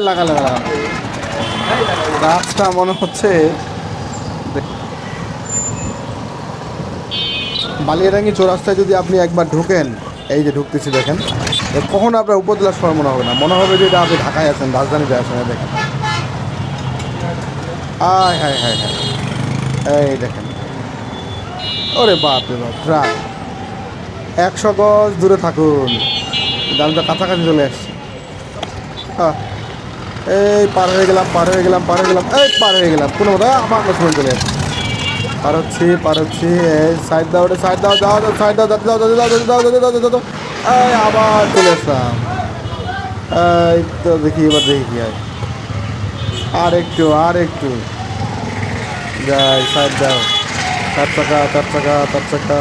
লাগা লাগা গাছটা মনে হচ্ছে বালিয়াডাঙ্গি চৌরাস্তায় যদি আপনি একবার ঢুকেন, এই যে ঢুকতেছি দেখেন, কখনো আপনার উপজেলার সময় মনে হবে না, মনে হবে যে এটা আপনি ঢাকায় আছেন, রাজধানীতে আছেন। দেখেন, আয় হায় হায় হায়, এই দেখেন, ওরে বাপ রে বাপ, ট্রাক 100 গজ দূরে থাকুন, আমি তো কাছাকাছি চলে আসছি। এই পার হয়ে গেলাম, পার হয়ে গেলাম, পার হয়ে গেলাম, এই পার হয়ে গেলাম, কোনো মতো আমার সময় চলে আসছে। পার হচ্ছি, এই সাইড দাও, ওটা সাইড দাও, দাও সাইড দাও, দাও দাও দাও দাও দাও দাও দাও, এই আবার চলে আসলাম। এই তো দেখি, এবার দেখি কি হয়। আর একটু, আর একটু যাই, সাইড দাও। 4 চাকা, 4 চাকা, 4 চাকা,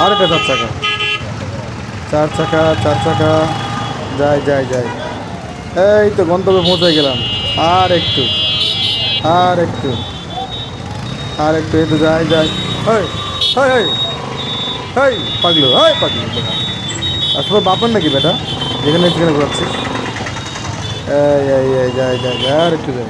আর একটা 4 চাকা, 4 চাকা, 4 চাকা, যাই যাই যাই, এই তো গন্তব্যে পৌঁছে গেলাম। আর একটু, আর একটু, আর একটু, এই তো যাই যাই। এই এই এই এই পাগলু, এই পাগলু বেটা, আসলে বাপন নাকি বেটা, যেখানে সেখানে ঘুরাচ্ছিস। এই এই এই যাই যাই যাই, আর একটু যাই।